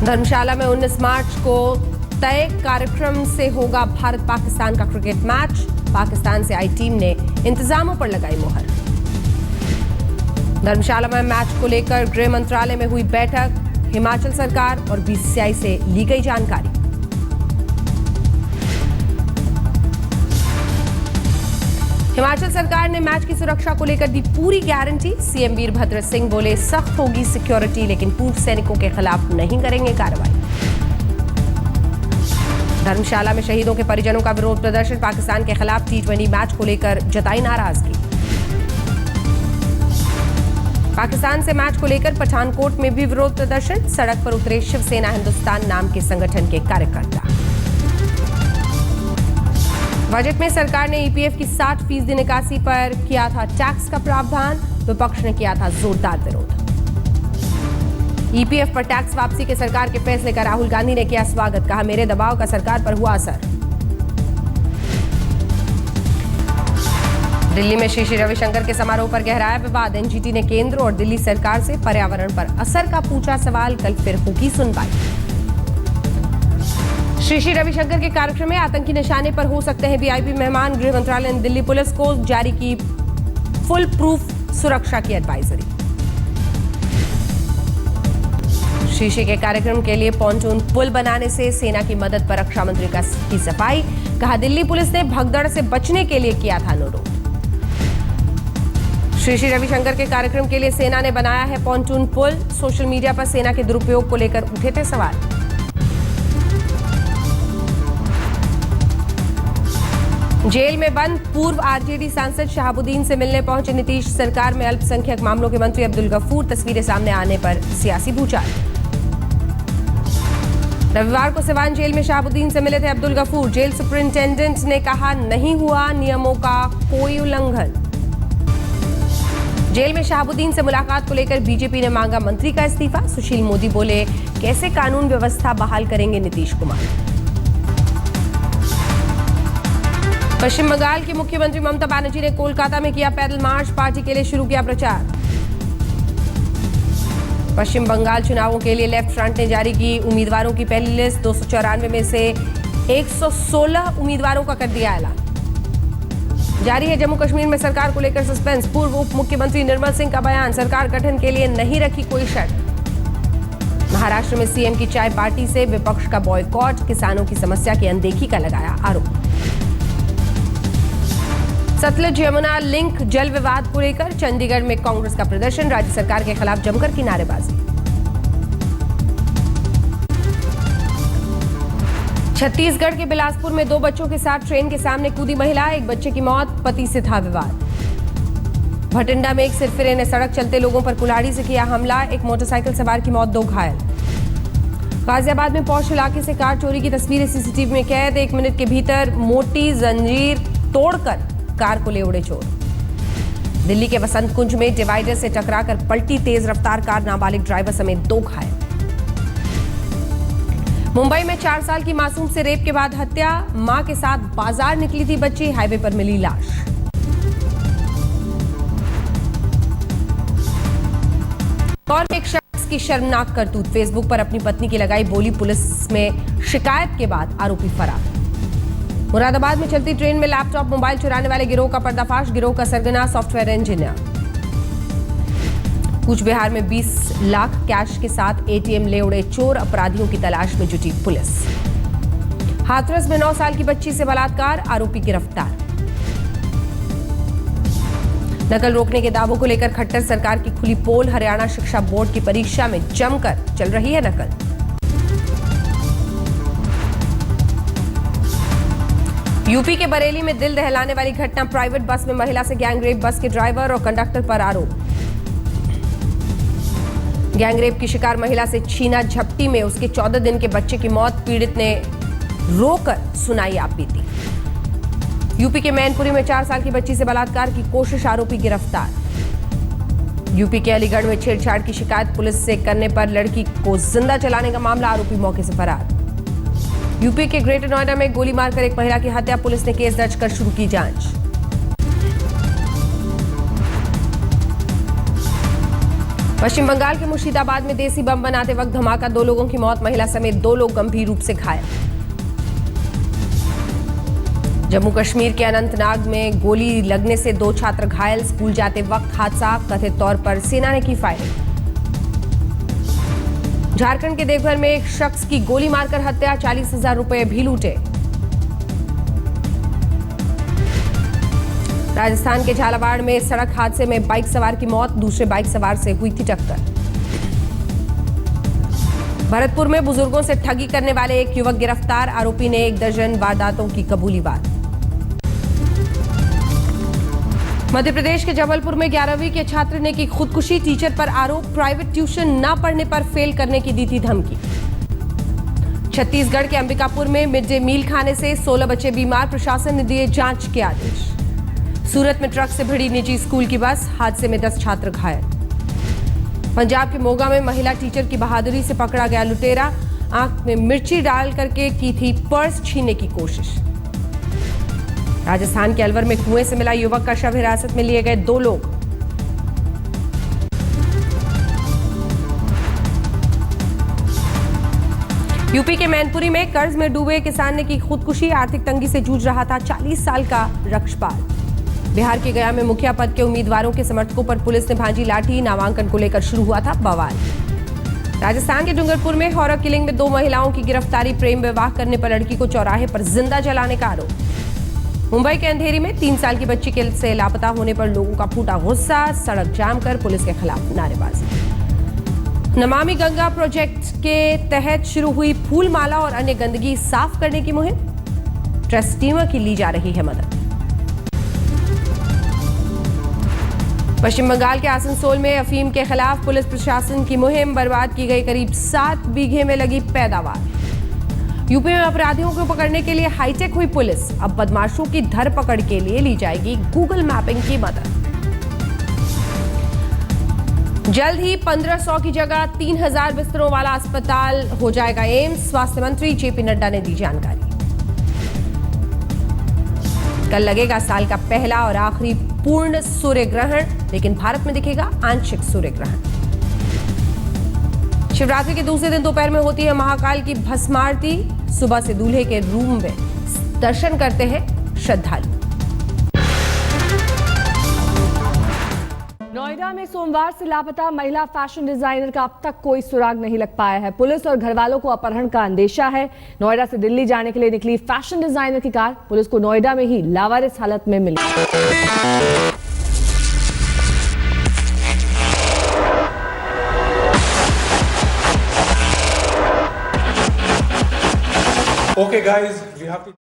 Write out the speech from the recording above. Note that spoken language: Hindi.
धर्मशाला में 19 मार्च को तय कार्यक्रम से होगा भारत पाकिस्तान का क्रिकेट मैच। पाकिस्तान से आई टीम ने इंतजामों पर लगाई मुहर। धर्मशाला में मैच को लेकर गृह मंत्रालय में हुई बैठक। हिमाचल सरकार और बीसीसीआई से ली गई जानकारी। हिमाचल सरकार ने मैच की सुरक्षा को लेकर दी पूरी गारंटी। सीएम वीरभद्र सिंह बोले सख्त होगी सिक्योरिटी, लेकिन पूर्व सैनिकों के खिलाफ नहीं करेंगे कार्रवाई। धर्मशाला में शहीदों के परिजनों का विरोध प्रदर्शन। पाकिस्तान के खिलाफ T20 मैच को लेकर जताई नाराजगी। पाकिस्तान से मैच को लेकर पठानकोट में भी विरोध प्रदर्शन। सड़क पर उतरे शिवसेना हिंदुस्तान नाम के संगठन के कार्यकर्ता। बजट में सरकार ने ईपीएफ की 60% निकासी पर किया था टैक्स का प्रावधान। विपक्ष ने किया था जोरदार विरोध। ईपीएफ पर टैक्स वापसी के सरकार के फैसले का राहुल गांधी ने किया स्वागत। कहा मेरे दबाव का सरकार पर हुआ असर। दिल्ली में श्री रविशंकर के समारोह पर गहराया विवाद। एनजीटी ने केंद्र और दिल्ली सरकार से पर्यावरण पर असर का पूछा सवाल। कल फिर होगी सुनवाई। श्री रविशंकर के कार्यक्रम में आतंकी निशाने पर हो सकते हैं वीआईपी मेहमान। गृह मंत्रालय ने दिल्ली पुलिस को जारी की फुल प्रूफ सुरक्षा की एडवाइजरी। शीशे के कार्यक्रम के लिए पॉन्टून पुल बनाने से सेना की मदद पर रक्षा मंत्री की सफाई। कहा दिल्ली पुलिस ने भगदड़ से बचने के लिए किया था अनुरोध। श्री रविशंकर के कार्यक्रम के लिए सेना ने बनाया है पॉन्टून पुल। सोशल मीडिया पर सेना के दुरुपयोग को लेकर उठे थे सवाल। जेल में बंद पूर्व आरजेडी सांसद शहाबुद्दीन से मिलने पहुंचे नीतीश। सरकार में अल्पसंख्यक मामलों के मंत्री अब्दुल गफूर। तस्वीरें सामने आने पर सियासी भूचाल। रविवार को सिवान जेल में शहाबुद्दीन से मिले थे अब्दुल गफूर। जेल सुपरिंटेंडेंट ने कहा नहीं हुआ नियमों का कोई उल्लंघन। जेल में शहाबुद्दीन से मुलाकात को लेकर बीजेपी ने मांगा मंत्री का इस्तीफा। सुशील मोदी बोले कैसे कानून व्यवस्था बहाल करेंगे नीतीश कुमार। पश्चिम बंगाल की मुख्यमंत्री ममता बनर्जी ने कोलकाता में किया पैदल मार्च। पार्टी के लिए शुरू किया प्रचार। पश्चिम बंगाल चुनावों के लिए लेफ्ट फ्रंट ने जारी की उम्मीदवारों की पहली लिस्ट। 294 में से 116 उम्मीदवारों का कर दिया ऐलान। जारी है जम्मू कश्मीर में सरकार को लेकर सस्पेंस। पूर्व उप मुख्यमंत्री निर्मल सिंह का बयान। सरकार गठन के लिए नहीं रखी कोई शर्त। महाराष्ट्र में सीएम की चाय पार्टी से विपक्ष का बॉयकॉट। किसानों की समस्या की अनदेखी का लगाया आरोप। सतलुज यमुना लिंक जल विवाद को लेकर चंडीगढ़ में कांग्रेस का प्रदर्शन। राज्य सरकार के खिलाफ जमकर की नारेबाजी। छत्तीसगढ़ के बिलासपुर में 2 बच्चों के साथ ट्रेन के सामने कूदी महिला। एक बच्चे की मौत, पति से था विवाद। भटिंडा में एक सिरफिरे ने सड़क चलते लोगों पर कुल्हाड़ी से किया हमला। एक मोटरसाइकिल सवार की मौत, 2 घायल। गाजियाबाद में पौष इलाके से कार चोरी की तस्वीरें सीसीटीवी में कैद। 1 मिनट के भीतर मोटी जंजीर तोड़कर कार को ले उड़े चोर। दिल्ली के वसंत कुंज में डिवाइडर से टकराकर पलटी तेज रफ्तार कार। नाबालिग ड्राइवर समेत 2 घायल। मुंबई में 4 साल की मासूम से रेप के बाद हत्या। मां के साथ बाजार निकली थी बच्ची। हाईवे पर मिली लाश। और एक शख्स की शर्मनाक करतूत। फेसबुक पर अपनी पत्नी की लगाई बोली। पुलिस में शिकायत के बाद आरोपी फरार। मुरादाबाद में चलती ट्रेन में लैपटॉप मोबाइल चुराने वाले गिरोह का पर्दाफाश। गिरोह का सरगना सॉफ्टवेयर इंजीनियर। कूच बिहार में 20 लाख कैश के साथ एटीएम ले उड़े चोर। अपराधियों की तलाश में जुटी पुलिस। हाथरस में 9 साल की बच्ची से बलात्कार। आरोपी गिरफ्तार। नकल रोकने के दावों को लेकर खट्टर सरकार की खुली पोल। हरियाणा शिक्षा बोर्ड की परीक्षा में जमकर चल रही है नकल। यूपी के बरेली में दिल दहलाने वाली घटना। प्राइवेट बस में महिला से गैंगरेप। बस के ड्राइवर और कंडक्टर पर आरोप। गैंगरेप की शिकार महिला से छीना झपटी में उसके 14 दिन के बच्चे की मौत। पीड़ित ने रोकर सुनाई आपबीती। यूपी के मैनपुरी में 4 साल की बच्ची से बलात्कार की कोशिश। आरोपी गिरफ्तार। यूपी के अलीगढ़ में छेड़छाड़ की शिकायत पुलिस से करने पर लड़की को जिंदा जलाने का मामला। आरोपी मौके से फरार। यूपी के ग्रेटर नोएडा में गोली मारकर एक महिला की हत्या। पुलिस ने केस दर्ज कर शुरू की जांच। पश्चिम बंगाल के मुर्शिदाबाद में देसी बम बनाते वक्त धमाका, 2 लोगों की मौत, महिला समेत 2 लोग गंभीर रूप से घायल। जम्मू कश्मीर के अनंतनाग में गोली लगने से 2 छात्र घायल, स्कूल जाते वक्त हादसा, कथित तौर पर सेना ने की फायरिंग। झारखंड के देवघर में एक शख्स की गोली मारकर हत्या, 40,000 रुपए भी लूटे। राजस्थान के झालावाड़ में सड़क हादसे में बाइक सवार की मौत, दूसरे बाइक सवार से हुई थी टक्कर। भरतपुर में बुजुर्गों से ठगी करने वाले एक युवक गिरफ्तार, आरोपी ने 1 दर्जन वारदातों की कबूली बात। मध्य प्रदेश के जबलपुर में 11वीं के छात्र ने की खुदकुशी, टीचर पर आरोप, प्राइवेट ट्यूशन न पढ़ने पर फेल करने की दी थी धमकी। छत्तीसगढ़ के अंबिकापुर में मिड डे मील खाने से 16 बच्चे बीमार, प्रशासन ने दिए जांच के आदेश। सूरत में ट्रक से भिड़ी निजी स्कूल की बस, हादसे में 10 छात्र घायल। पंजाब के मोगा में महिला टीचर की बहादुरी से पकड़ा गया लुटेरा, आंख में मिर्ची डाल करके की थी पर्स छीनने की कोशिश। राजस्थान के अलवर में कुएं से मिला युवक का शव, हिरासत में लिए गए 2 लोग। यूपी के मैनपुरी में कर्ज में डूबे किसान ने की खुदकुशी, आर्थिक तंगी से जूझ रहा था 40 साल का रक्षपाल। बिहार के गया में मुखिया पद के उम्मीदवारों के समर्थकों पर पुलिस ने भांजी लाठी, नामांकन को लेकर शुरू हुआ था बवाल। राजस्थान के डूंगरपुर में हॉरर किलिंग में 2 महिलाओं की गिरफ्तारी, प्रेम विवाह करने पर लड़की को चौराहे पर जिंदा जलाने का आरोप। मुंबई के अंधेरी में 3 साल की बच्ची के से लापता होने पर लोगों का फूटा गुस्सा, सड़क जाम कर पुलिस के खिलाफ नारेबाजी। नमामि गंगा प्रोजेक्ट के तहत शुरू हुई फूल माला और अन्य गंदगी साफ करने की मुहिम, ट्रस्ट टीमों की ली जा रही है मदद। पश्चिम बंगाल के आसनसोल में अफीम के खिलाफ पुलिस प्रशासन की मुहिम, बर्बाद की गई करीब 7 बीघे में लगी पैदावार। यूपी में अपराधियों को पकड़ने के लिए हाईटेक हुई पुलिस, अब बदमाशों की धरपकड़ के लिए ली जाएगी गूगल मैपिंग की मदद। जल्द ही 1500 की जगह 3000 बिस्तरों वाला अस्पताल हो जाएगा एम्स, स्वास्थ्य मंत्री जेपी नड्डा ने दी जानकारी। कल लगेगा साल का पहला और आखिरी पूर्ण सूर्य ग्रहण, लेकिन भारत में दिखेगा आंशिक सूर्य ग्रहण। शिवरात्रि के दूसरे दिन दोपहर में होती है महाकाल की भस्म आरती, सुबह से दूल्हे के रूम में दर्शन करते हैं श्रद्धालु। नोएडा में सोमवार से लापता महिला फैशन डिजाइनर का अब तक कोई सुराग नहीं लग पाया है। पुलिस और घर वालों को अपहरण का अंदेशा है। नोएडा से दिल्ली जाने के लिए निकली फैशन डिजाइनर की कार पुलिस को नोएडा में ही लावारिस हालत में मिली। Okay guys, we have to